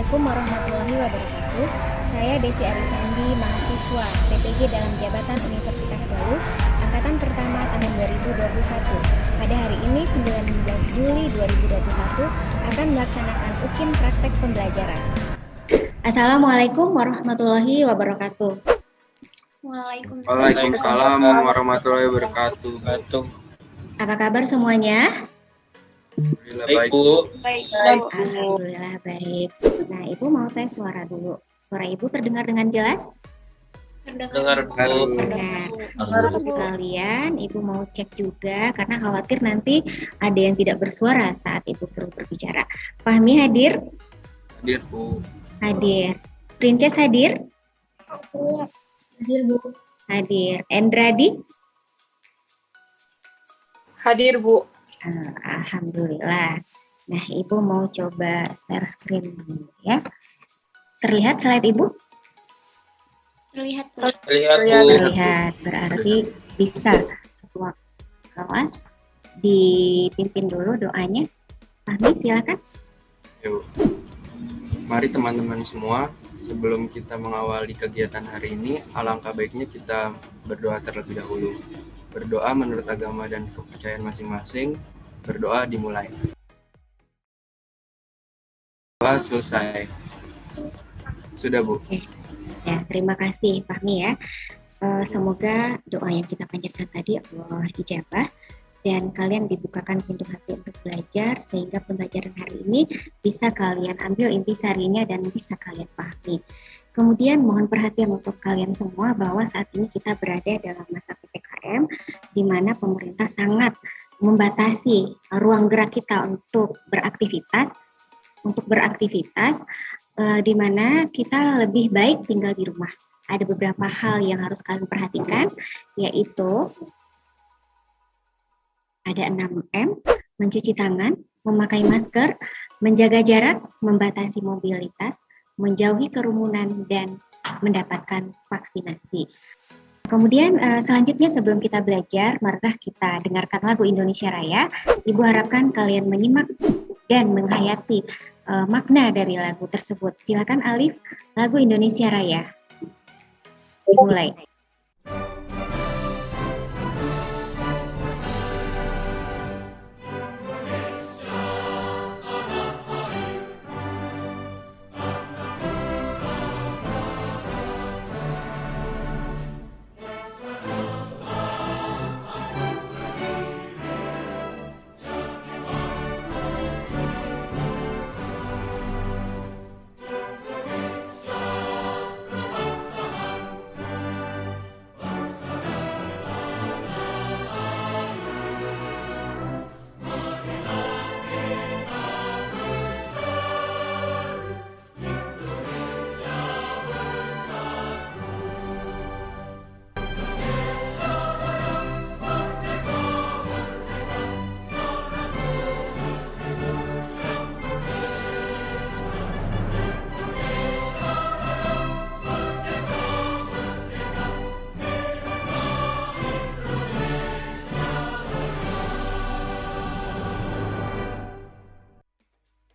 Assalamualaikum warahmatullahi wabarakatuh. Saya Desi Arisandi, mahasiswa PPG dalam Jabatan Universitas Galuh, Angkatan Pertama tahun 2021. Pada hari ini 19 Juli 2021 akan melaksanakan UKIM praktek pembelajaran. Assalamualaikum warahmatullahi wabarakatuh. Waalaikumsalam warahmatullahi wabarakatuh. Apa kabar semuanya? Alhamdulillah baik. Baik. Alhamdulillah baik. Nah, Ibu mau tes suara dulu. Suara Ibu terdengar dengan jelas? Dengar Bu. Dengar. Kalian, Ibu mau cek juga karena khawatir nanti ada yang tidak bersuara saat Ibu suruh berbicara. Fahmi hadir? Hadir Bu. Hadir. Princess hadir? Hadir Bu. Hadir. Endradi? Hadir Bu. Alhamdulillah. Nah, Ibu mau coba share screen dulu ya. Terlihat slide Ibu? Terlihat Bu. Terlihat. Berarti bisa ketua kelas dipimpin dulu doanya. Fahmi silakan. Yuk. Mari teman-teman semua, sebelum kita mengawali kegiatan hari ini, alangkah baiknya kita berdoa terlebih dahulu. Berdoa menurut agama dan kepercayaan masing-masing. Berdoa dimulai. Doa selesai. Sudah Bu. Ya, terima kasih Fahmi ya. Semoga doa yang kita panjatkan tadi Allah dijabah dan kalian dibukakan pintu hati untuk belajar sehingga pembelajaran hari ini bisa kalian ambil intisarinya dan bisa kalian pahami. Kemudian mohon perhatian untuk kalian semua bahwa saat ini kita berada dalam masa PPKM di mana pemerintah sangat membatasi ruang gerak kita untuk beraktivitas di mana kita lebih baik tinggal di rumah. Ada beberapa hal yang harus kalian perhatikan, yaitu ada 6M, mencuci tangan, memakai masker, menjaga jarak, membatasi mobilitas, menjauhi kerumunan, dan mendapatkan vaksinasi. Kemudian selanjutnya sebelum kita belajar, marilah kita dengarkan lagu Indonesia Raya. Ibu harapkan kalian menyimak dan menghayati makna dari lagu tersebut. Silakan Alif, lagu Indonesia Raya. Dimulai.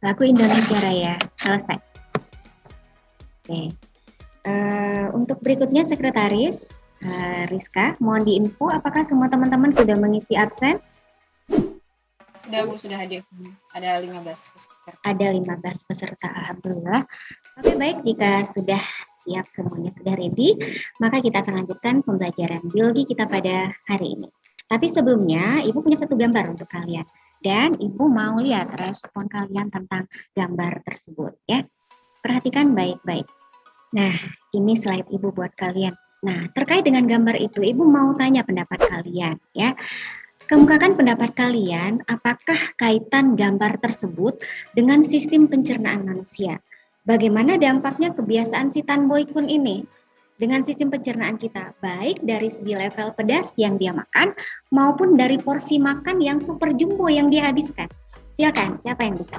Lagu Indonesia Raya selesai. Oke. Untuk berikutnya Sekretaris Rizka, mohon diinfo apakah semua teman-teman sudah mengisi absen? Sudah Bu, sudah hadir. Ada 15 peserta. Ada 15 peserta, alhamdulillah. Oke, baik, jika sudah siap semuanya, sudah ready, maka kita akan lanjutkan pembelajaran biologi kita pada hari ini. Tapi sebelumnya, Ibu punya satu gambar untuk kalian. Dan Ibu mau lihat respon kalian tentang gambar tersebut ya. Perhatikan baik-baik. Nah, ini slide Ibu buat kalian. Nah, terkait dengan gambar itu, Ibu mau tanya pendapat kalian ya. Kemukakan pendapat kalian, apakah kaitan gambar tersebut dengan sistem pencernaan manusia? Bagaimana dampaknya kebiasaan si Tan Boy Kun ini dengan sistem pencernaan kita, baik dari segi level pedas yang dia makan maupun dari porsi makan yang super jumbo yang dia habiskan. Silakan, siapa yang bisa?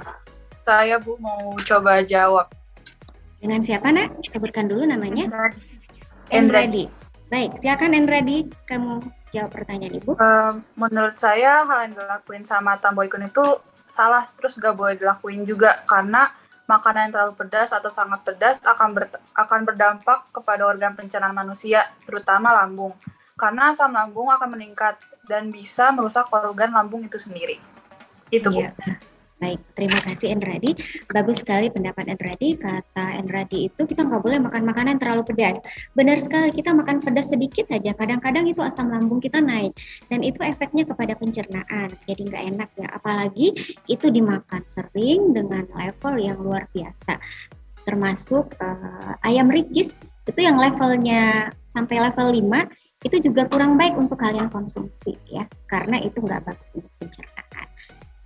Saya Bu mau coba jawab. Dengan siapa nak? Sebutkan dulu namanya. Endradi. Endradi. Baik, silakan Endradi, kamu jawab pertanyaan Ibu. Menurut saya hal yang dilakuin sama Tan Boy Kun itu salah, terus gak boleh dilakuin juga karena Makanan yang terlalu pedas atau sangat pedas akan berdampak kepada organ pencernaan manusia, terutama lambung. Karena asam lambung akan meningkat dan bisa merusak organ lambung itu sendiri. Itu, Bu. Iya. Baik, terima kasih Endradi. Bagus sekali pendapat Endradi. Kata Endradi itu kita nggak boleh makan makanan yang terlalu pedas. Benar sekali, kita makan pedas sedikit aja. Kadang-kadang itu asam lambung kita naik. Dan itu efeknya kepada pencernaan. Jadi nggak enak ya. Apalagi itu dimakan sering dengan level yang luar biasa. Termasuk ayam ricis, itu yang levelnya sampai level 5, itu juga kurang baik untuk kalian konsumsi ya. Karena itu nggak bagus untuk pencernaan.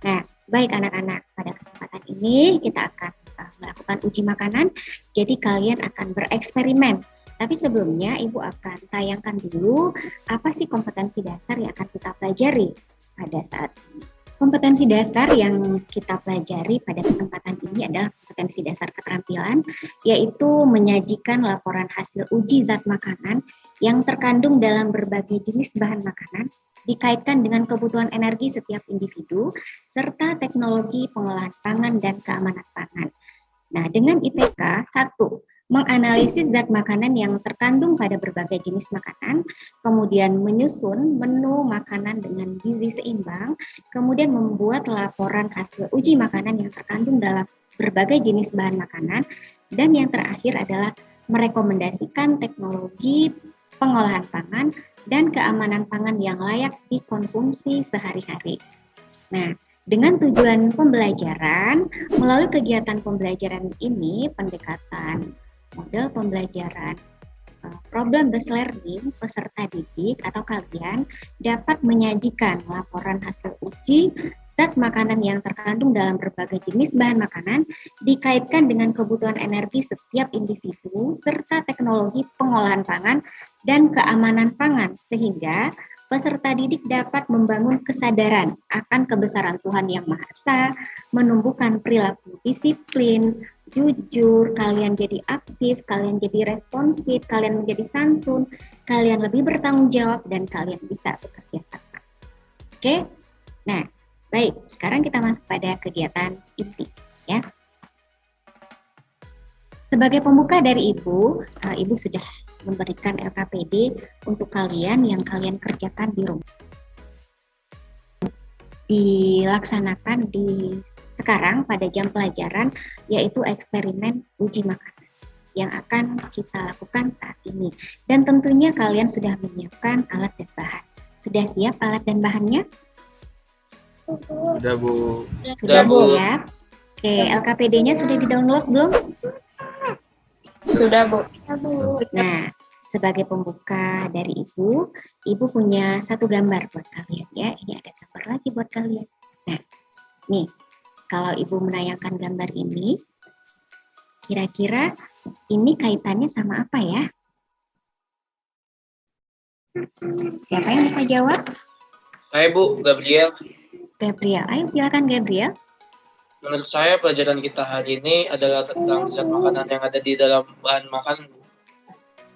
Nah, baik anak-anak, pada kesempatan ini kita akan melakukan uji makanan, jadi kalian akan bereksperimen. Tapi sebelumnya Ibu akan tayangkan dulu apa sih kompetensi dasar yang akan kita pelajari pada saat ini. Kompetensi dasar yang kita pelajari pada kesempatan ini adalah kompetensi dasar keterampilan, yaitu menyajikan laporan hasil uji zat makanan yang terkandung dalam berbagai jenis bahan makanan, dikaitkan dengan kebutuhan energi setiap individu, serta teknologi pengolahan pangan dan keamanan pangan. Nah, dengan IPK 1, menganalisis zat makanan yang terkandung pada berbagai jenis makanan, kemudian menyusun menu makanan dengan gizi seimbang, kemudian membuat laporan hasil uji makanan yang terkandung dalam berbagai jenis bahan makanan, dan yang terakhir adalah merekomendasikan teknologi pengolahan pangan dan keamanan pangan yang layak dikonsumsi sehari-hari. Nah, dengan tujuan pembelajaran, melalui kegiatan pembelajaran ini, pendekatan model pembelajaran problem based learning, peserta didik atau kalian dapat menyajikan laporan hasil uji zat makanan yang terkandung dalam berbagai jenis bahan makanan, dikaitkan dengan kebutuhan energi setiap individu, serta teknologi pengolahan pangan dan keamanan pangan, sehingga peserta didik dapat membangun kesadaran akan kebesaran Tuhan Yang Maha Esa, menumbuhkan perilaku disiplin, jujur, kalian jadi aktif, kalian jadi responsif, kalian menjadi santun, kalian lebih bertanggung jawab, dan kalian bisa bekerja sama. Oke? Nah, baik, sekarang kita masuk pada kegiatan inti, ya. Sebagai pembuka dari Ibu, Ibu sudah memberikan LKPD untuk kalian yang kalian kerjakan di rumah. Dilaksanakan di sekarang pada jam pelajaran, yaitu eksperimen uji makanan yang akan kita lakukan saat ini. Dan tentunya kalian sudah menyiapkan alat dan bahan. Sudah siap alat dan bahannya? Sudah, Bu. Sudah siap? Oke, LKPD-nya sudah di-download belum? Sudah, Bu. Nah, sebagai pembuka dari Ibu punya satu gambar buat kalian ya. Ini ada gambar lagi buat kalian. Nah, nih, kalau Ibu menayangkan gambar ini, kira-kira ini kaitannya sama apa ya? Siapa yang bisa jawab? Saya Bu, Gabriel. Gabriel, ayo silakan Gabriel. Menurut saya pelajaran kita hari ini adalah tentang zat makanan yang ada di dalam bahan makanan.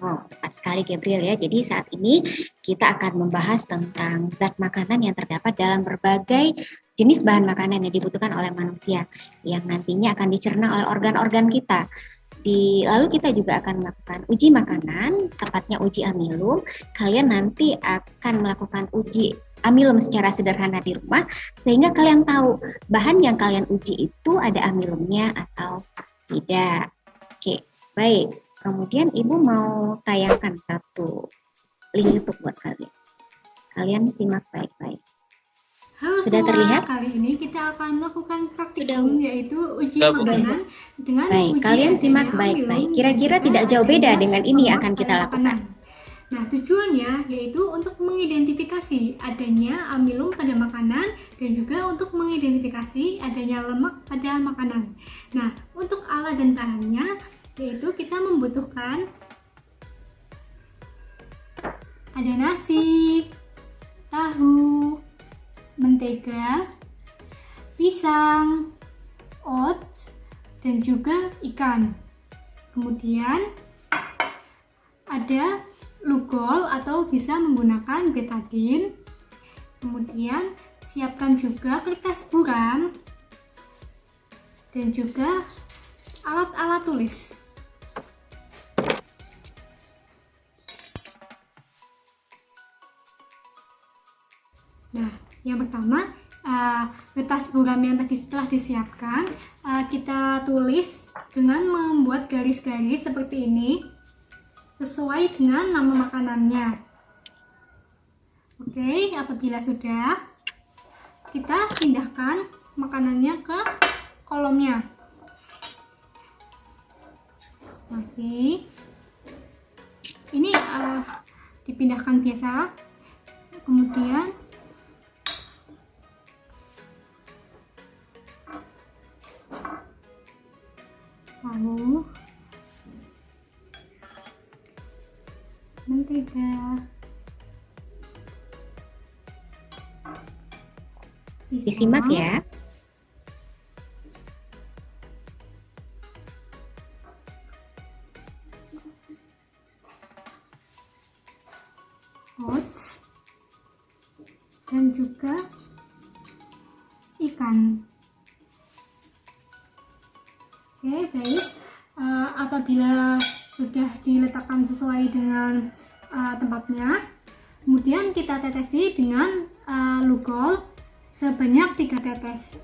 Oh, tepat sekali Gabriel ya. Jadi saat ini kita akan membahas tentang zat makanan yang terdapat dalam berbagai jenis bahan makanan yang dibutuhkan oleh manusia, yang nantinya akan dicerna oleh organ-organ kita. Lalu kita juga akan melakukan uji makanan, tepatnya uji amilum. Kalian nanti akan melakukan uji amilum secara sederhana di rumah, sehingga kalian tahu bahan yang kalian uji itu ada amilumnya atau tidak. Oke, baik. Kemudian Ibu mau tayangkan satu link YouTube buat kalian. Kalian simak baik-baik. Halo Sudah semua, terlihat? kali ini kita akan melakukan praktikum yaitu uji makanan dengan Baik, uji kalian simak adanya baik-baik. amilum Kira-kira dan tidak juga jauh beda adanya dengan ini yang lemak akan kita pada lakukan. makanan. Nah, tujuannya yaitu untuk mengidentifikasi adanya amilum pada makanan dan juga untuk mengidentifikasi adanya lemak pada makanan. Nah, untuk alat dan bahannya yaitu kita membutuhkan ada nasi, tahu, mentega, pisang, oats, dan juga ikan. Kemudian ada lugol atau bisa menggunakan betadine. Kemudian siapkan juga kertas buram dan juga alat-alat tulis. Nah, yang pertama, kertas buram yang tadi setelah disiapkan, kita tulis dengan membuat garis-garis seperti ini, sesuai dengan nama makanannya. Oke, apabila sudah, kita pindahkan makanannya ke kolomnya. Masih, ini dipindahkan biasa, kemudian lalu mentega, Disimak ya. oats, dan juga ikan. Oke, baik. Apabila sudah diletakkan sesuai dengan tempatnya, kemudian kita tetesi dengan lugol sebanyak 3 tetes.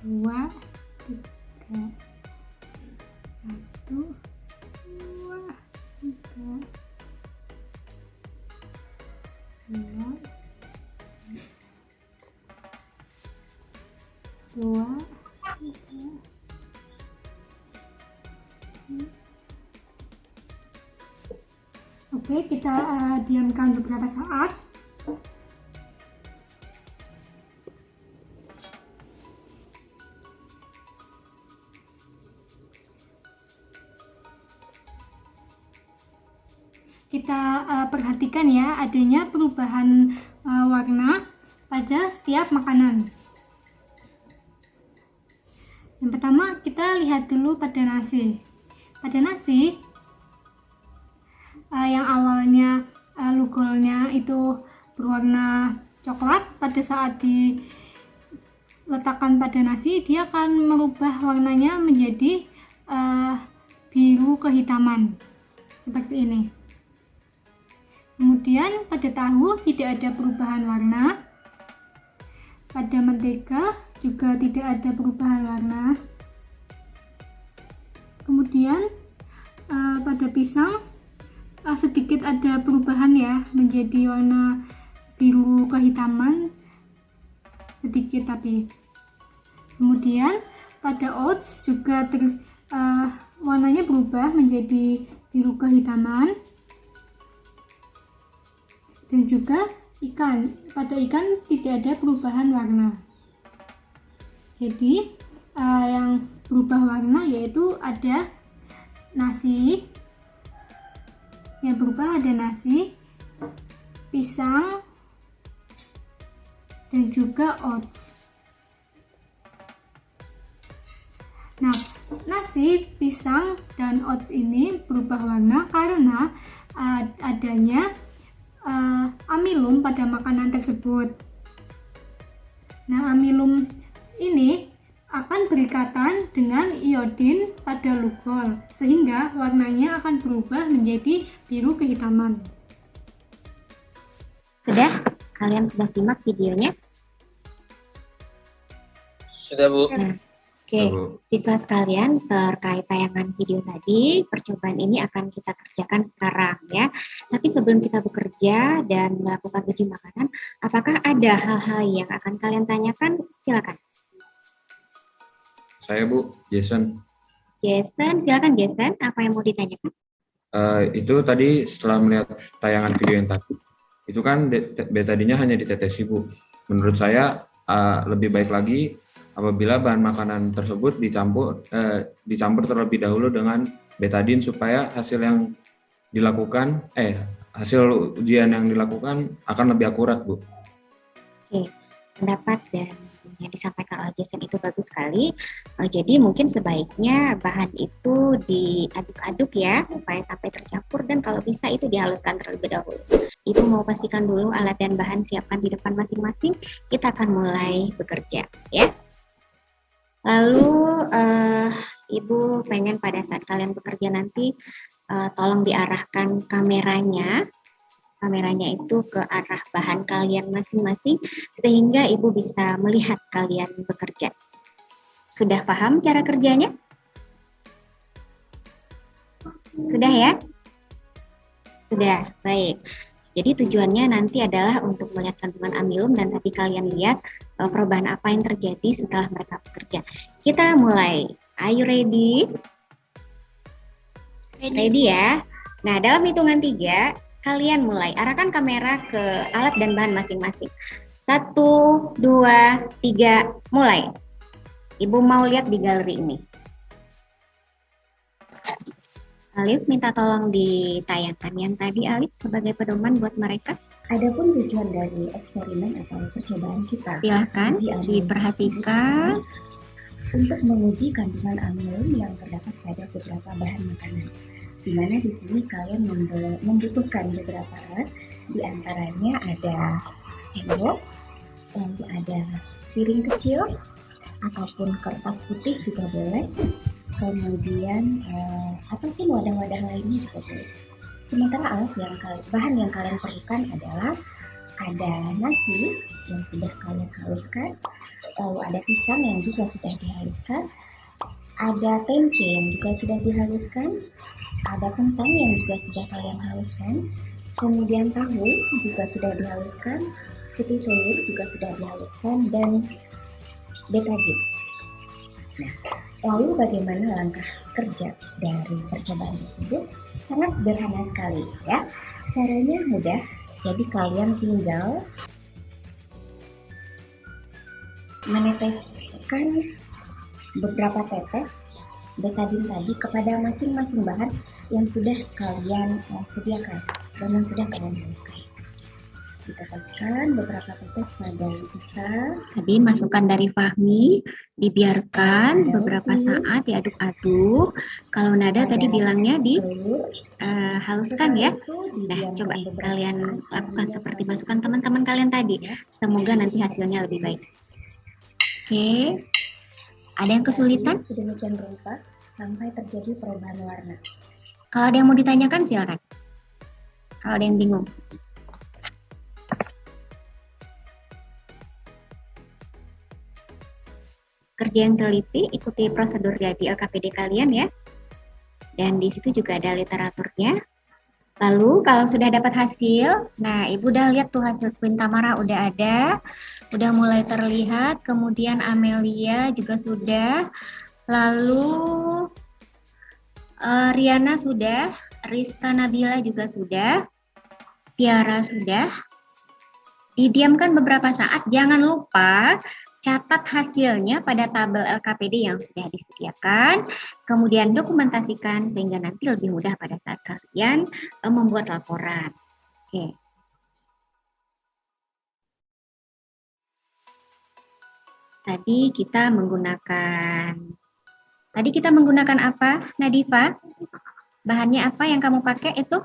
Dua, tiga, 1, 2, 3, 2, 3. Oke, kita diamkan beberapa saat. Kita perhatikan ya adanya perubahan warna pada setiap makanan. Yang pertama kita lihat dulu pada nasi. Pada nasi yang awalnya lugolnya itu berwarna coklat, pada saat diletakkan pada nasi dia akan merubah warnanya menjadi biru kehitaman seperti ini. Kemudian pada tahu tidak ada perubahan warna, pada mentega juga tidak ada perubahan warna. Kemudian pada pisang sedikit ada perubahan ya, menjadi warna biru kehitaman sedikit tapi. Kemudian pada oats juga warnanya berubah menjadi biru kehitaman. Dan juga ikan, pada ikan tidak ada perubahan warna. Jadi yang berubah warna yaitu ada nasi, yang berubah ada nasi, pisang, dan juga oats. Nah, nasi, pisang, dan oats ini berubah warna karena adanya amilum pada makanan tersebut. Nah, amilum ini akan berikatan dengan iodin pada lugol sehingga warnanya akan berubah menjadi biru kehitaman. Sudah? Kalian sudah simak videonya? Sudah, Bu. Oke, siswa sekalian, terkait tayangan video tadi, percobaan ini akan kita kerjakan sekarang ya. Tapi sebelum kita bekerja dan melakukan uji makanan, apakah ada hal-hal yang akan kalian tanyakan? Silakan. Saya, Bu, Jason. Jason, silakan Jason, apa yang mau ditanyakan? Itu tadi setelah melihat tayangan video yang tadi, itu kan betadinnya hanya ditetesi, Bu. Menurut saya lebih baik lagi apabila bahan makanan tersebut dicampur terlebih dahulu dengan betadin supaya hasil ujian yang dilakukan akan lebih akurat, Bu. Oke, pendapat dan yang disampaikan oleh Jason itu bagus sekali. Jadi mungkin sebaiknya bahan itu diaduk-aduk ya supaya sampai tercampur, dan kalau bisa itu dihaluskan terlebih dahulu. Ibu mau pastikan dulu alat dan bahan siapkan di depan masing-masing. Kita akan mulai bekerja ya. Lalu Ibu pengen pada saat kalian bekerja nanti tolong diarahkan kameranya itu ke arah bahan kalian masing-masing sehingga Ibu bisa melihat kalian bekerja. Sudah paham cara kerjanya? Sudah ya? Sudah, baik. Jadi tujuannya nanti adalah untuk melihat kandungan amilum dan tadi kalian lihat perubahan apa yang terjadi setelah mereka bekerja. Kita mulai. Are you ready? Ready ya? Nah, dalam hitungan 3, kalian mulai. Arahkan kamera ke alat dan bahan masing-masing. 1, 2, 3, mulai. Ibu mau lihat di galeri ini. Alif, minta tolong ditayangkan yang tadi, Alif, sebagai pedoman buat mereka. Adapun tujuan dari eksperimen atau percobaan kita, Silahkan diperhatikan. Untuk menguji kandungan amilum yang terdapat pada beberapa bahan makanan. Di mana di sini kalian membutuhkan beberapa alat, di antaranya ada sendok, lalu ada piring kecil, ataupun kertas putih juga boleh, kemudian apapun wadah-wadah lainnya juga boleh. Sementara bahan yang kalian perlukan adalah ada nasi yang sudah kalian haluskan, lalu ada pisang yang juga sudah dihaluskan, ada tempe yang juga sudah dihaluskan, ada kentang yang juga sudah kalian haluskan, kemudian tahu juga sudah dihaluskan, putih telur juga sudah dihaluskan, dan betadine. Nah, lalu bagaimana langkah kerja dari percobaan tersebut? Sangat sederhana sekali ya. Caranya mudah, jadi kalian tinggal meneteskan beberapa tetes betadine tadi kepada masing-masing bahan yang sudah kalian sediakan dan yang sudah kalian haluskan. Diteteskan beberapa tetes pada pisang. Tadi masukan dari Fahmi, dibiarkan beberapa saat diaduk-aduk. Kalau Nada tadi bilangnya haluskan ya. Nah, coba kalian lakukan seperti masukan teman-teman kalian tadi. Semoga nanti hasilnya lebih baik. Oke, ada yang kesulitan? Sedemikian rupa sampai terjadi perubahan warna. Kalau ada yang mau ditanyakan silakan. Kalau ada yang bingung. Kerja yang teliti, ikuti prosedur dari LKPD kalian ya. Dan di situ juga ada literaturnya. Lalu kalau sudah dapat hasil, nah Ibu udah lihat tuh hasil Queen Tamara udah ada, udah mulai terlihat, kemudian Amelia juga sudah, lalu Riana sudah, Rizka Nabila juga sudah, Tiara sudah. Didiamkan beberapa saat, jangan lupa catat hasilnya pada tabel LKPD yang sudah disediakan, kemudian dokumentasikan sehingga nanti lebih mudah pada saat kalian membuat laporan. Oke. Tadi kita menggunakan apa, Nadifa? Bahannya apa yang kamu pakai itu?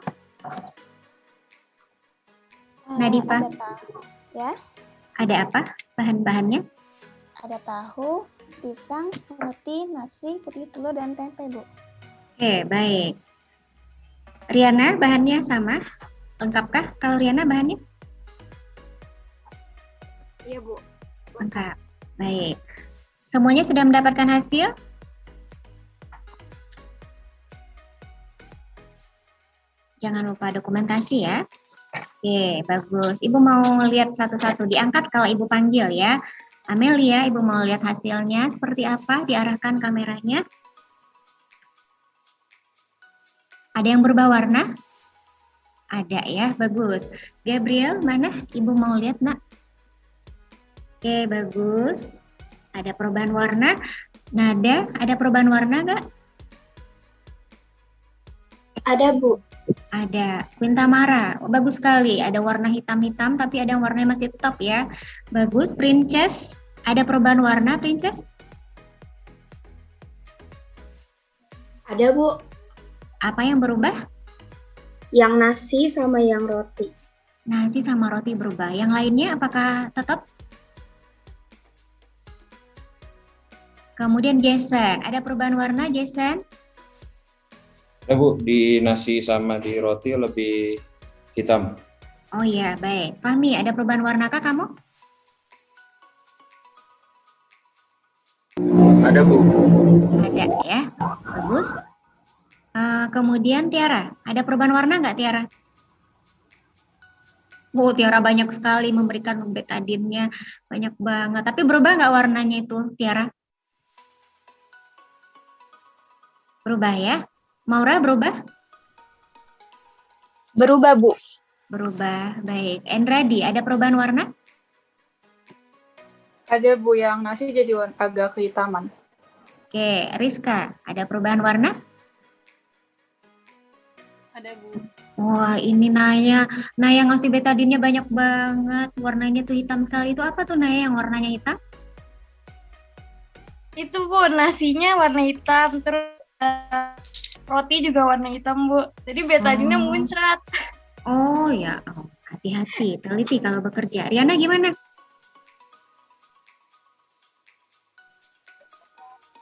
Nadifa? Ada tahu, ya. Ada apa bahan-bahannya? Ada tahu, pisang, roti, nasi, putih telur, dan tempe, Bu. Oke, baik. Riana, bahannya sama? Lengkapkah kalau Riana bahannya? Iya, Bu. Lengkap. Baik. Semuanya sudah mendapatkan hasil? Jangan lupa dokumentasi ya. Oke, bagus. Ibu mau lihat satu-satu. Diangkat kalau Ibu panggil ya. Amelia, Ibu mau lihat hasilnya seperti apa? Diarahkan kameranya. Ada yang berubah warna? Ada ya, bagus. Gabriel, mana? Ibu mau lihat, nak? Oke, bagus. Ada perubahan warna. Nada, ada perubahan warna nggak? Ada, Bu. Ada. Queen Tamara, bagus sekali. Ada warna hitam-hitam, tapi ada yang warnanya masih top ya. Bagus. Princess, Ada perubahan warna, Princess? Ada, Bu. Apa yang berubah? Yang nasi sama yang roti. Nasi sama roti berubah. Yang lainnya apakah tetap? Kemudian Jason, ada perubahan warna, Jason? Ya Bu, di nasi sama di roti lebih hitam. Oh iya, baik. Fahmi, ada perubahan warna kah kamu? Ada, Bu. Ada ya, bagus. Kemudian Tiara, ada perubahan warna nggak Tiara? Oh, Tiara banyak sekali memberikan betadinnya, banyak banget. Tapi berubah nggak warnanya itu, Tiara? Berubah ya? Maura berubah? Berubah, Bu. Berubah, baik. Endradi, ada perubahan warna? Ada, Bu, yang nasi jadi agak kehitaman. Oke, Rizka, ada perubahan warna? Ada, Bu. Wah, ini Naya ngasih betadinnya banyak banget. Warnanya tuh hitam sekali. Itu apa tuh Naya yang warnanya hitam? Itu Bu, nasinya warna hitam, terus roti juga warna hitam Bu. Jadi betadinnya muncrat. Oh ya, hati-hati, teliti kalau bekerja. Riana gimana?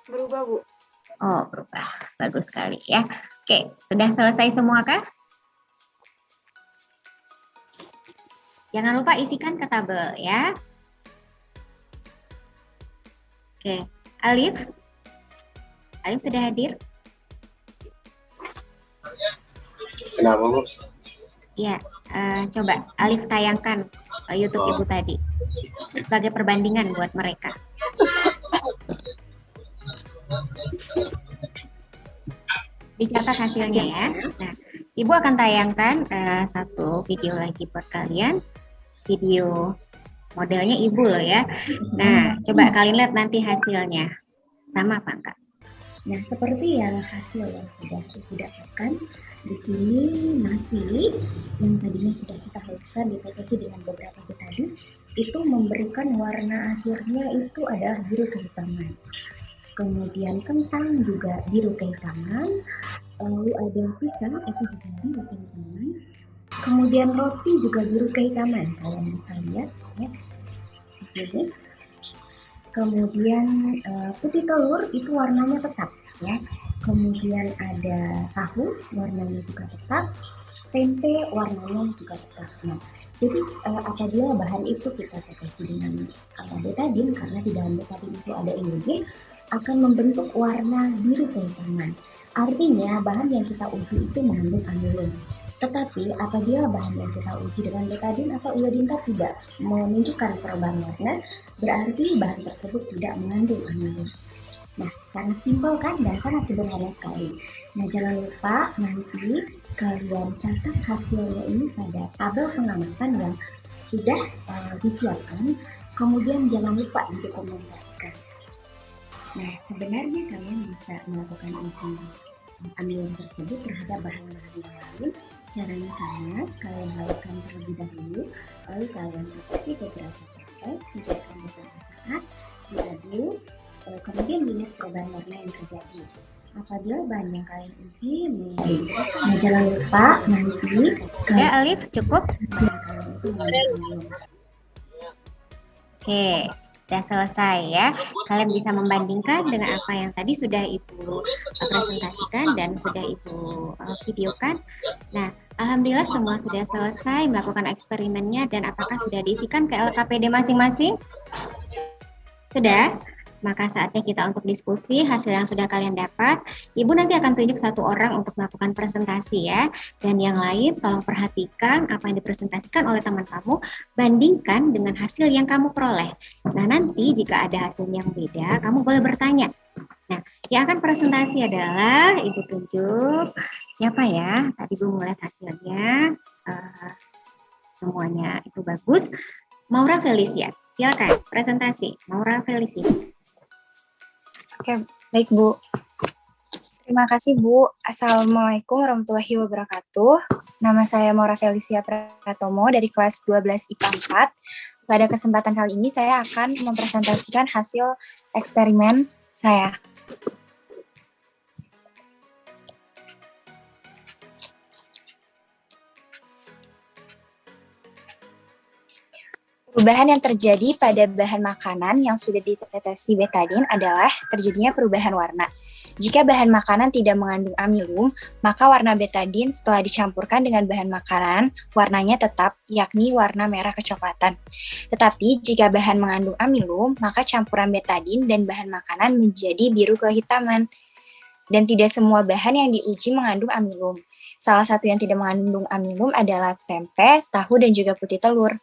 Berubah, Bu. Oh, berubah. Bagus sekali ya. Oke, sudah selesai semua kah? Jangan lupa isikan ke tabel ya. Oke, Alif. Alif sudah hadir? Kenapa, Bu? Ya, coba Alif tayangkan YouTube Ibu tadi sebagai perbandingan buat mereka. Dicatat hasilnya ya. Nah, Ibu akan tayangkan satu video lagi buat kalian. Video modelnya Ibu loh ya. Nah, coba kalian lihat nanti hasilnya. Sama apa enggak? Nah, seperti yang hasil yang sudah Ibu dapatkan, di sini nasi yang tadinya sudah kita haluskan ditetesi dengan beberapa betadin, itu memberikan warna akhirnya itu adalah biru kehitaman. Kemudian kentang juga biru kehitaman, lalu ada pisang itu juga biru kehitaman. Kemudian roti juga biru kehitaman, kalian bisa lihat ya di sini. Kemudian putih telur itu warnanya tetap ya. Kemudian ada tahu warnanya juga tetap, tempe warnanya juga tetap. Nah, jadi apabila bahan itu kita tetesi dengan betadin, karena di dalam betadin itu ada iodin, akan membentuk warna biru kehitaman. Artinya bahan yang kita uji itu mengandung amilum. Tetapi apabila bahan yang kita uji dengan betadin atau iodin tidak menunjukkan perubahan warna, berarti bahan tersebut tidak mengandung amilum. Nah, sangat simpel kan dan sangat sederhana sekali. Nah, jangan lupa nanti kalian catat hasilnya ini pada tabel pengamatan yang sudah disiapkan. Kemudian jangan lupa didokumentasikan. Nah, sebenarnya kalian bisa melakukan uji amilum tersebut terhadap bahan-bahan yang lain. Caranya sama, kalian haluskan terlebih dahulu, lalu kalian tetesi beberapa TS, biarkan beberapa saat, diaduk, kemudian dilihat perubahan warna yang terjadi. Apabila bahan yang kalian uji menjadi, nah jangan lupa nanti Ya Alif, cukup? kalian itu amilum. Oke, sudah selesai ya. Kalian bisa membandingkan dengan apa yang tadi sudah Ibu presentasikan dan sudah Ibu videokan. Nah, alhamdulillah semua sudah selesai melakukan eksperimennya dan apakah sudah diisikan ke LKPD masing-masing? Sudah? Maka saatnya kita untuk diskusi hasil yang sudah kalian dapat. Ibu nanti akan tunjuk satu orang untuk melakukan presentasi ya. Dan yang lain tolong perhatikan apa yang dipresentasikan oleh teman kamu, bandingkan dengan hasil yang kamu peroleh. Nah nanti jika ada hasil yang beda, kamu boleh bertanya. Nah yang akan presentasi adalah Ibu tunjuk siapa ya? Tadi Ibu melihat hasilnya, semuanya itu bagus. Maura Felicia, silakan presentasi. Maura Felicia. Oke, baik Bu. Terima kasih Bu. Assalamualaikum warahmatullahi wabarakatuh. Nama saya Maura Felicia Pratomo dari kelas 12 IPA 4. Pada kesempatan kali ini saya akan mempresentasikan hasil eksperimen saya. Perubahan yang terjadi pada bahan makanan yang sudah ditetesi betadin adalah terjadinya perubahan warna. Jika bahan makanan tidak mengandung amilum, maka warna betadin setelah dicampurkan dengan bahan makanan, warnanya tetap, yakni warna merah kecoklatan. Tetapi jika bahan mengandung amilum, maka campuran betadin dan bahan makanan menjadi biru kehitaman. Dan tidak semua bahan yang diuji mengandung amilum. Salah satu yang tidak mengandung amilum adalah tempe, tahu, dan juga putih telur.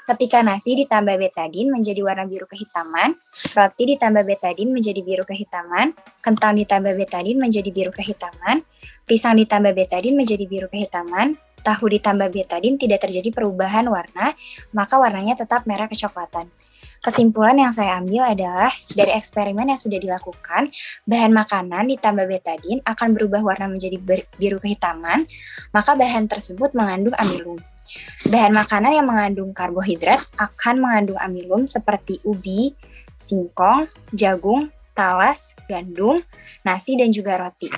Ketika nasi ditambah betadin menjadi warna biru kehitaman, roti ditambah betadin menjadi biru kehitaman, kentang ditambah betadin menjadi biru kehitaman, pisang ditambah betadin menjadi biru kehitaman, tahu ditambah betadin tidak terjadi perubahan warna, maka warnanya tetap merah kecoklatan. Kesimpulan yang saya ambil adalah dari eksperimen yang sudah dilakukan, bahan makanan ditambah betadin akan berubah warna menjadi biru kehitaman, maka bahan tersebut mengandung amilum. Bahan makanan yang mengandung karbohidrat akan mengandung amilum seperti ubi, singkong, jagung, talas, gandum, nasi, dan juga roti.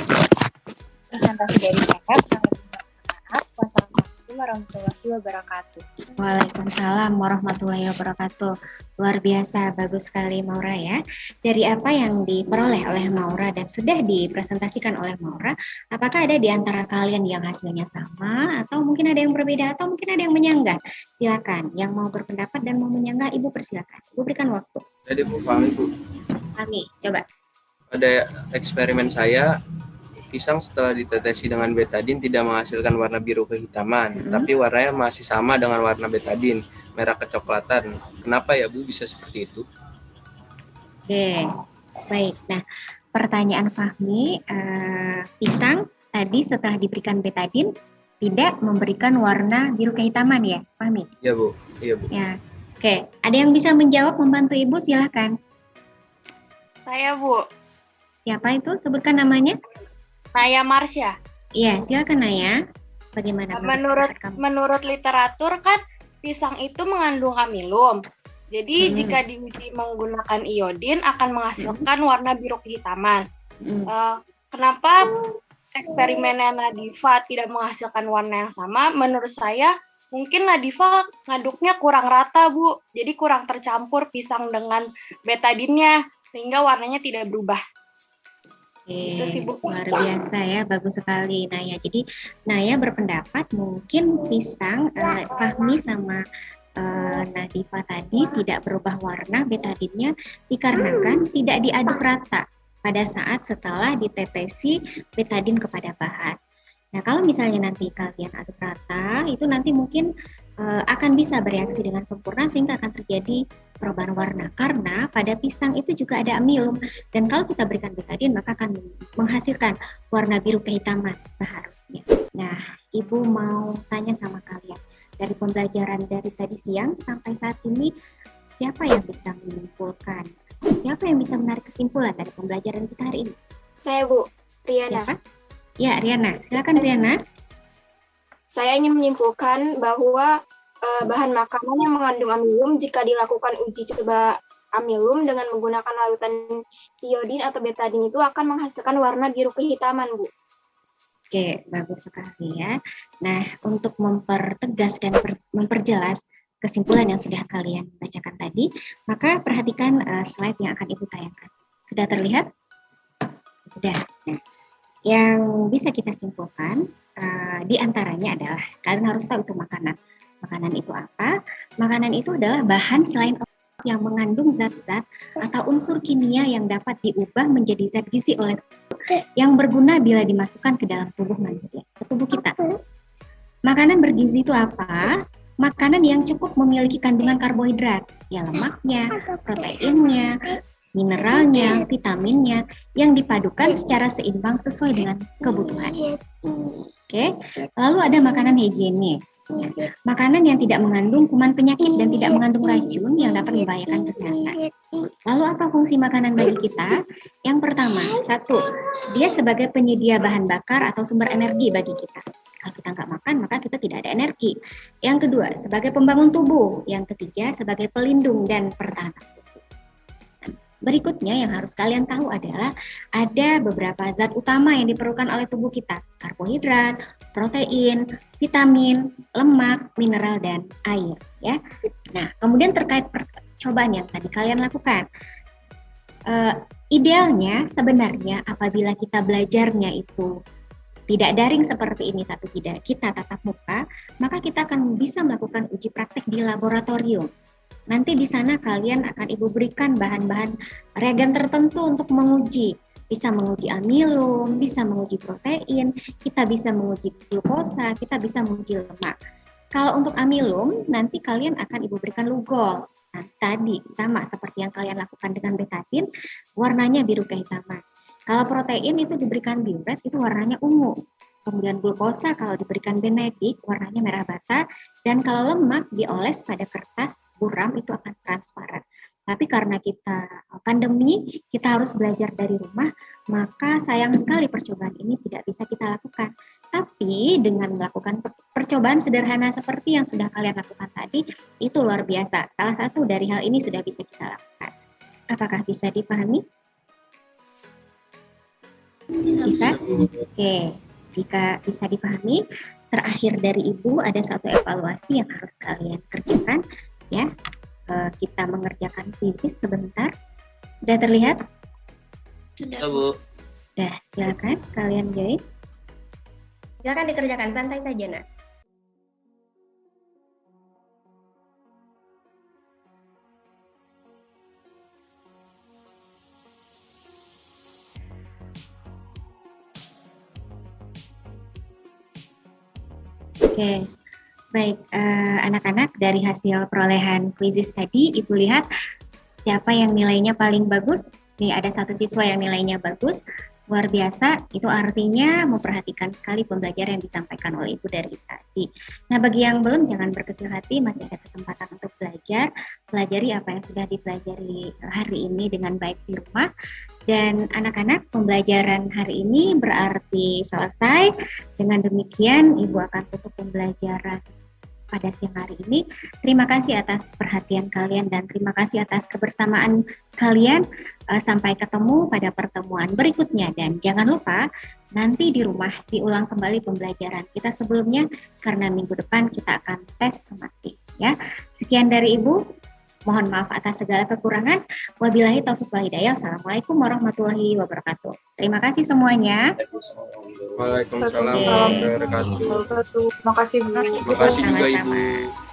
Presentasi dari saya, sangat bermanfaat. Wassalamualaikum warahmatullahi wabarakatuh. Waalaikumsalam warahmatullahi wabarakatuh. Luar biasa, bagus sekali Maura ya. Dari apa yang diperoleh oleh Maura dan sudah dipresentasikan oleh Maura, apakah ada di antara kalian yang hasilnya sama, atau mungkin ada yang berbeda, atau mungkin ada yang menyanggah? Silakan, yang mau berpendapat dan mau menyanggah, Ibu persilakan. Ibu berikan waktu. Tadi Bu Fahmi, Bu. Fahmi, coba. Pada eksperimen saya, pisang setelah ditetesi dengan betadin tidak menghasilkan warna biru kehitaman, tapi warnanya masih sama dengan warna betadin, merah kecoklatan. Kenapa ya Bu bisa seperti itu? Oke, baik. Nah, pertanyaan Fahmi, pisang tadi setelah diberikan betadin tidak memberikan warna biru kehitaman ya, Fahmi? Iya Bu, iya Bu. Ya, oke. Ada yang bisa menjawab membantu Ibu? Silahkan. Saya, Bu. Siapa itu? Sebutkan namanya. Naya Marsya. Iya, silakan Naya. Bagaimana? Menurut literatur kan pisang itu mengandung amilum. Jadi jika diuji menggunakan iodin akan menghasilkan warna biru kehitaman. Kenapa eksperimennya Nadifa tidak menghasilkan warna yang sama? Menurut saya mungkin Nadifa ngaduknya kurang rata, Bu. Jadi kurang tercampur pisang dengan betadinnya sehingga warnanya tidak berubah. Oke, luar biasa ya, bagus sekali Naya. Jadi Naya berpendapat mungkin pisang Fahmi sama Nadifa tadi tidak berubah warna betadinnya dikarenakan tidak diaduk rata pada saat setelah ditetesi betadin kepada bahan. Nah, kalau misalnya nanti kalian aduk rata, itu nanti mungkin akan bisa bereaksi dengan sempurna sehingga akan terjadi perubahan warna karena pada pisang itu juga ada amilum dan kalau kita berikan betadin maka akan menghasilkan warna biru kehitaman seharusnya. Nah, Ibu mau tanya sama kalian dari pembelajaran dari tadi siang sampai saat ini siapa yang bisa menyimpulkan? Siapa yang bisa menarik kesimpulan dari pembelajaran kita hari ini? Saya Bu, Riana. Siapa? Ya, Riana. Silakan Riana. Saya ingin menyimpulkan bahwa bahan makanan yang mengandung amilum jika dilakukan uji coba amilum dengan menggunakan larutan iodin atau betadin itu akan menghasilkan warna biru kehitaman, Bu. Oke, bagus sekali ya. Nah, untuk mempertegas dan memperjelas kesimpulan yang sudah kalian bacakan tadi, maka perhatikan slide yang akan Ibu tayangkan. Sudah terlihat? Sudah. Nah, yang bisa kita simpulkan di antaranya adalah kalian harus tahu itu makanan. Makanan itu apa? Makanan itu adalah bahan selain yang mengandung zat-zat atau unsur kimia yang dapat diubah menjadi zat gizi oleh tubuh yang berguna bila dimasukkan ke dalam tubuh manusia, ke tubuh kita. Makanan bergizi itu apa? Makanan yang cukup memiliki kandungan karbohidrat, ya lemaknya, proteinnya, mineralnya, vitaminnya yang dipadukan secara seimbang sesuai dengan kebutuhan. Oke, lalu ada makanan higienis. Makanan yang tidak mengandung kuman penyakit dan tidak mengandung racun yang dapat membahayakan kesehatan. Lalu apa fungsi makanan bagi kita? Yang pertama, satu, dia sebagai penyedia bahan bakar atau sumber energi bagi kita. Kalau kita nggak makan, maka kita tidak ada energi. Yang kedua, sebagai pembangun tubuh. Yang ketiga, sebagai pelindung dan pertahanan tubuh. Berikutnya yang harus kalian tahu adalah ada beberapa zat utama yang diperlukan oleh tubuh kita. Karbohidrat, protein, vitamin, lemak, mineral, dan air. Ya. Nah, kemudian terkait percobaan yang tadi kalian lakukan. Idealnya sebenarnya apabila kita belajarnya itu tidak daring seperti ini tapi tidak kita tatap muka, maka kita akan bisa melakukan uji praktek di laboratorium. Nanti di sana kalian akan Ibu berikan bahan-bahan reagen tertentu untuk menguji. Bisa menguji amilum, bisa menguji protein, kita bisa menguji glukosa, kita bisa menguji lemak. Kalau untuk amilum, nanti kalian akan Ibu berikan lugol. Nah, tadi sama seperti yang kalian lakukan dengan betadin, warnanya biru kehitaman. Kalau protein itu diberikan biuret, itu warnanya ungu. Kemudian glukosa kalau diberikan benedik, warnanya merah bata. Dan kalau lemak dioles pada kertas buram, itu akan transparan. Tapi karena kita pandemi, kita harus belajar dari rumah, maka sayang sekali percobaan ini tidak bisa kita lakukan. Tapi dengan melakukan percobaan sederhana seperti yang sudah kalian lakukan tadi, itu luar biasa. Salah satu dari hal ini sudah bisa kita lakukan. Apakah bisa dipahami? Bisa? Oke. Jika bisa dipahami, terakhir dari Ibu ada satu evaluasi yang harus kalian kerjakan. Ya, kita mengerjakan kuis sebentar. Sudah terlihat? Sudah, Bu. Sudah, silakan kalian join. Silakan dikerjakan, santai saja, Nak. Oke, baik anak-anak, dari hasil perolehan kuisis tadi, Ibu lihat siapa yang nilainya paling bagus. Nih ada satu siswa yang nilainya bagus, luar biasa. Itu artinya memperhatikan sekali pembelajaran yang disampaikan oleh Ibu dari tadi. Nah, bagi yang belum, jangan berkecil hati, masih ada kesempatan untuk belajar. Pelajari apa yang sudah dipelajari hari ini dengan baik di rumah. Dan anak-anak, pembelajaran hari ini berarti selesai. Dengan demikian, Ibu akan tutup pembelajaran pada siang hari ini. Terima kasih atas perhatian kalian dan terima kasih atas kebersamaan kalian. Sampai ketemu pada pertemuan berikutnya. Dan jangan lupa, nanti di rumah diulang kembali pembelajaran kita sebelumnya, karena minggu depan kita akan tes sumatif. Ya. Sekian dari Ibu. Mohon maaf atas segala kekurangan. Wabillahi taufiq wal hidayah. Assalamualaikum warahmatullahi wabarakatuh. Terima kasih semuanya. Waalaikumsalam warahmatullahi wabarakatuh. Terima kasih, Bu. Terima kasih juga Ibu.